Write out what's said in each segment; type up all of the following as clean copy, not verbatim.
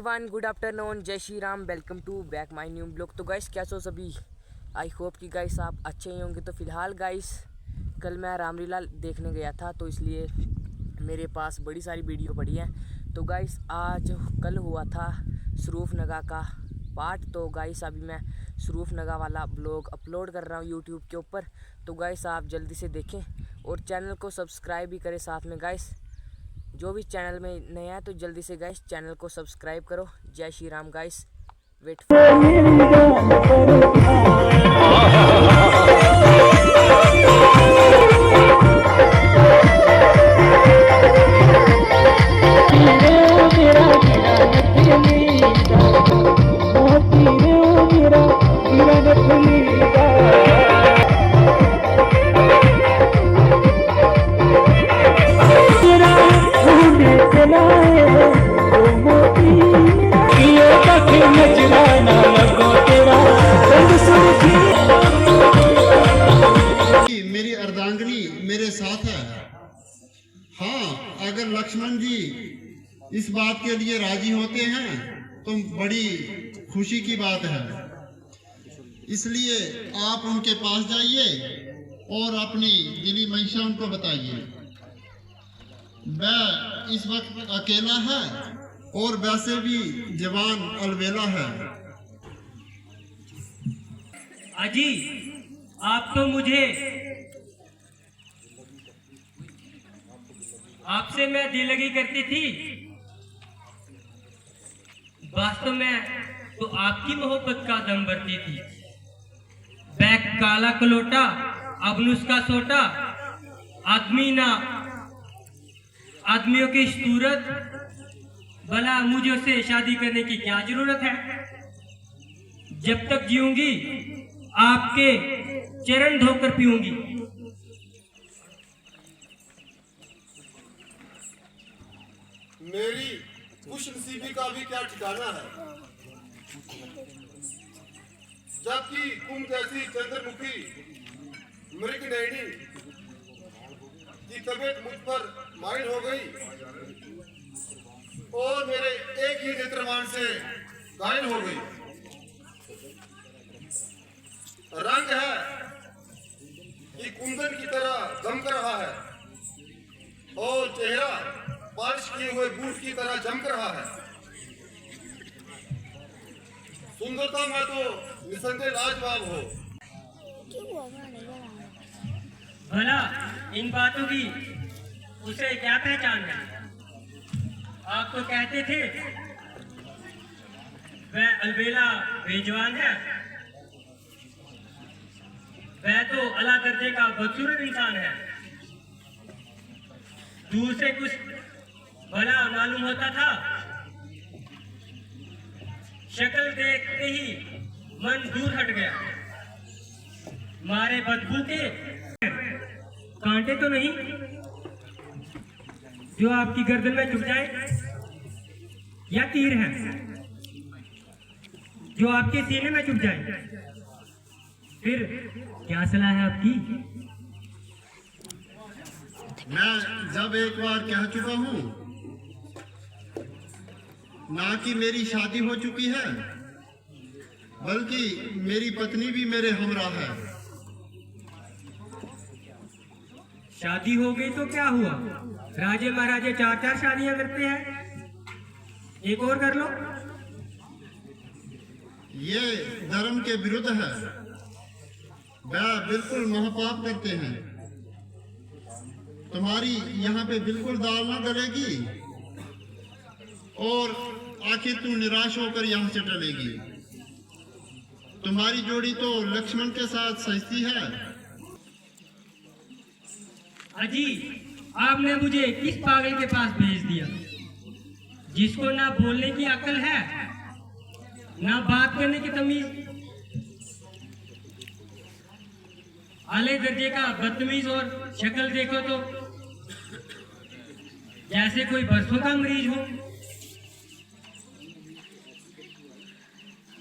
Everyone, good afternoon, जय Shri Ram, welcome to back my new blog. तो guys कैसे हो सभी? आई होप कि गाइस आप अच्छे ही होंगे। तो फिलहाल गाइस कल मैं रामलीला देखने गया था, तो इसलिए मेरे पास बड़ी सारी वीडियो पड़ी है। तो गाइस आज कल हुआ था सरूफ नगा का पार्ट। तो गाइस अभी मैं सरूफ नगा वाला ब्लॉग अपलोड कर रहा हूँ यूट्यूब के ऊपर। तो गाइस आप जल्दी से देखें और चैनल को सब्सक्राइब भी करें साथ में। गाइस जो भी चैनल में नया है तो जल्दी से गाइस चैनल को सब्सक्राइब करो। जय श्री राम गाइस, वेट मेरी अर्धांगिनी मेरे साथ है। हाँ, अगर लक्ष्मण जी इस बात के लिए राजी होते हैं तो बड़ी खुशी की बात है। इसलिए आप उनके पास जाइए और अपनी दिली मंशा उनको बताइए। वह इस वक्त अकेला है और वैसे भी जवान अलवेला है। अजी, आप तो मुझे आपसे मैं दिल लगी करती थी। वास्तव में तो आपकी मोहब्बत का दम भरती थी। बैग काला कलोटा अब नुस्खा सोटा, आदमी ना आदमियों की सूरत, भला मुझे उससे शादी करने की क्या जरूरत है? जब तक जीऊंगी आपके चरण धोकर पीऊंगी। मेरी खुशनसीबी का भी क्या ठिकाना है, जबकि तुम जैसी चंद्रमुखी मृगनयनी की तबीयत मुझ पर माइल हो गई और मेरे एक ही नेत्रमान से घायल हो गई। रंग है कि कुंदन की तरह दमक रहा है और चेहरा पालिश किए हुए बूट की तरह चमक रहा है। सुंदरता में तो निसंदेह लाजवाब हो। भला इन बातों की उसे क्या पहचान है? आप तो कहते थे वह अलबेला बेजवान है। वह तो अला दर्जे का बदसूरत इंसान है। दूर से कुछ भला मालूम होता था, शक्ल देखते ही मन दूर हट गया। मारे बदबू के कांटे तो नहीं जो आपकी गर्दन में चुभ जाए, या तीर है जो आपके सीने में चुभ जाए? फिर क्या सलाह है आपकी? मैं जब एक बार कह चुका हूँ ना कि मेरी शादी हो चुकी है, बल्कि मेरी पत्नी भी मेरे हमरा है। शादी हो गई तो क्या हुआ? राजे महाराजे 4-4 शादियां करते हैं, एक और कर लो। ये धर्म के विरुद्ध है। वह बिल्कुल महापाप करते हैं। तुम्हारी यहाँ पे बिल्कुल दाल ना गलेगी और आखिर तू निराश होकर यहाँ से टलेगी। तुम्हारी जोड़ी तो लक्ष्मण के साथ सजती है। अजी, आपने मुझे किस पागल के पास भेज दिया, जिसको ना बोलने की अकल है ना बात करने की तमीज? आले दर्जे का बदतमीज और शक्ल देखो तो जैसे कोई बरसों का मरीज हो।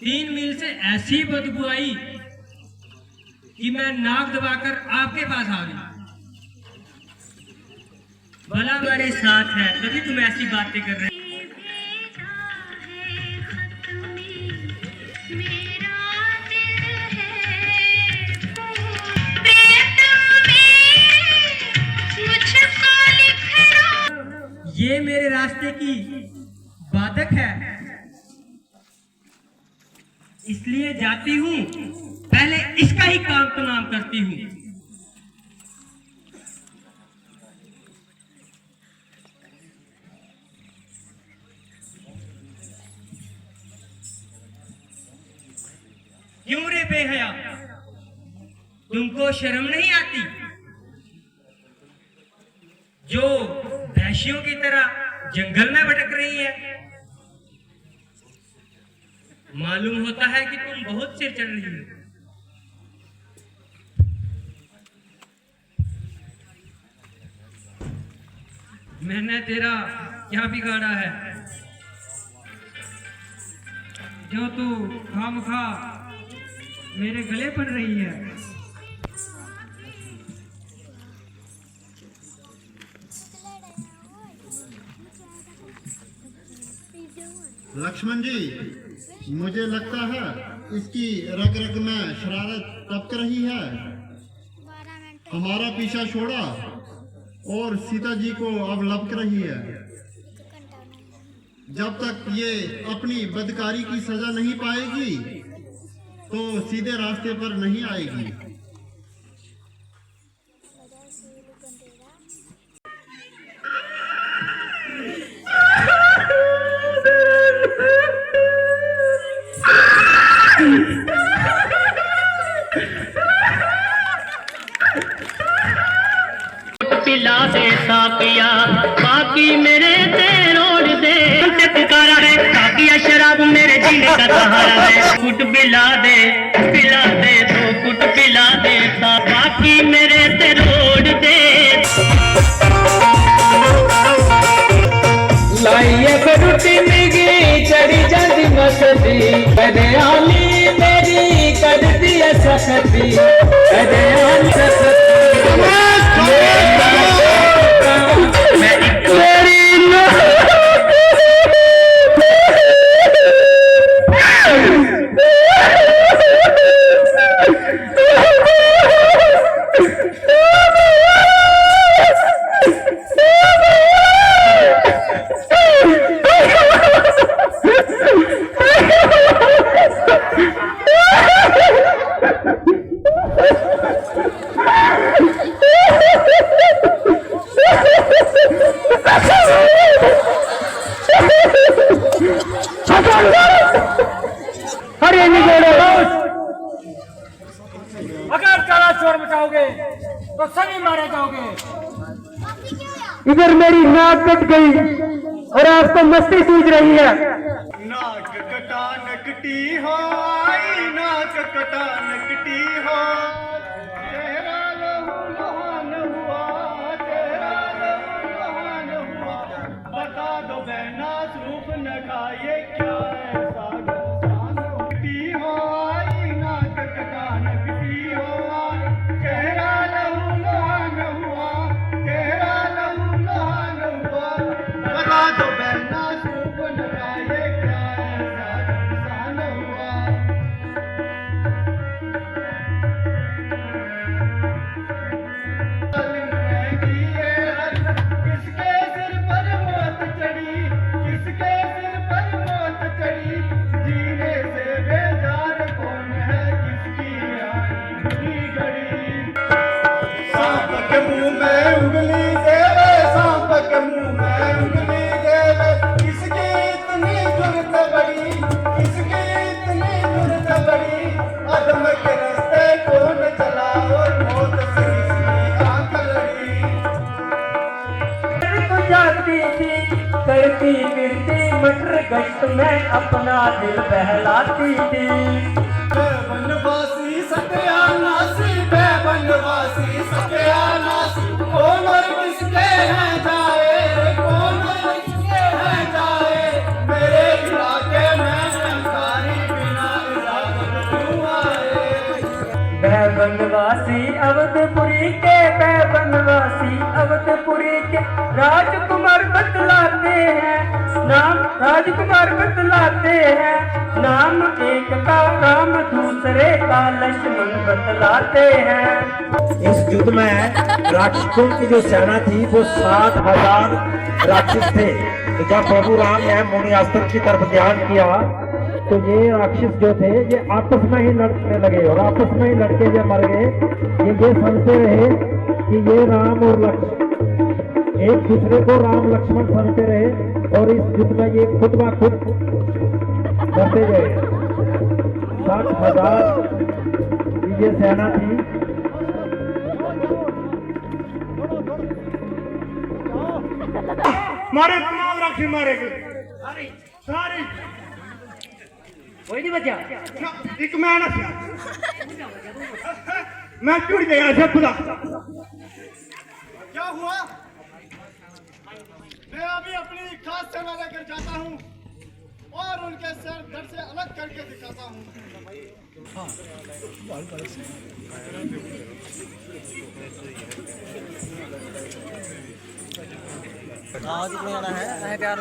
3 मील से ऐसी बदबू आई कि मैं नाक दबाकर आपके पास आ गई। भला मेरे साथ है तभी तुम ऐसी बातें कर रहे। ये मेरे रास्ते की बाधक है, इसलिए जाती हूँ, पहले इसका ही काम तमाम करती हूँ। क्यों रे बेहया, तुमको शर्म नहीं आती? जो वैश्यों की तरह जंगल में भटक रही है। मालूम होता है कि तुम बहुत सिर चढ़ रही हो। मैंने तेरा क्या बिगाड़ा है जो तू खामखा मेरे गले पड़ रही है? लक्ष्मण जी, मुझे लगता है इसकी रग रग में शरारत तपक रही है। हमारा पीछा छोड़ा और सीता जी को अब लपक रही है। जब तक ये अपनी बदकारी की सजा नहीं पाएगी तो सीधे रास्ते पर नहीं आएगी। पिला दे साकिया, बाकी मेरे ते रोड दे। पुकारा है साकिया, शराब मेरे जीने का सहारा है। कुट पिला दे तो कुट पिला दे, बाकी मेरे ते रोड दे। लाइए रुटी मिगी चढ़ी जाती मस्ती, कदे आली मेरी कर दिया सखती, कदे आली सखती। अगर काला चोर बचाओगे तो सभी मारे जाओगे। इधर मेरी नाक कट गई और आपको मस्ती सूझ रही है। नाक कटा नकटी हो आई, नाक कटा नकटी हो। तेरा लहू लहान हुआ, तेरा लहू लहान हुआ। बता दो बहना सूप न खाए क्या ऐसा गुलसान। नकटी हो आई, नाक कटा नकटी हो आई। तेरा लहू लहान हुआ, तेरा लहू लहान हुआ। बता दो बहना सूप न खाए क्या ऐसा गुलसान हुआ। किसके सिर पर मौत चढ़ी, किसके सिर पर मौत चढ़ी। जीने से बेजार कौन है, किसकी आई बुरी घड़ी। सांप के मुंह में उंगली देवे, सांप के मुंह में उंगली देवे। किसकी इतनी जुर्रत बड़ी, किसकी इतनी जुर्रत बड़ी। अदम के रास्ते कौन चला और मौत से किसकी आंख लड़ी। जाती थी करती फिरती मटर गश्त में अपना दिल बहलाती थी। बनवासी सत्यानासी, बनवासी सत्यानासी। कौन और किसके हैं जाए, कौन और किसके हैं जाए। मेरे इलाके में जानकारी बिना इजाजत क्यों आए। वह बनवासी अवधपुरी के, वह बनवासी अवधपुरी के राजकुमार बतलाते हैं। नाम राजकुमार बतलाते हैं, नाम एक का राम दूसरे का लक्ष्मण बतलाते हैं। इस युद्ध में राक्षसों की जो सेना थी वो 7,000 राक्षस थे। तो जब प्रभु राम ने मुनियास्त्र की तरफ ध्यान किया तो ये राक्षस जो थे ये आपस में ही लड़ने लगे और आपस में ही लड़के जब मर गए ये समझते रहे कि ये राम और लक्ष्मण एक दूसरे को राम लक्ष्मण समझते रहे और इस युद्ध में ये खुद ब खुद मरते गए। 60,000 की ये सेना थी। मारे राक्षस मारे गए सारे कोई नहीं बचा। एक मैं ना मैं टूट गया था खुदा। क्या हुआ? मैं अभी अपनी खास सेना लेकर जाता हूँ और उनके सर घर से अलग करके दिखाता हूँ। आज में आना है प्यार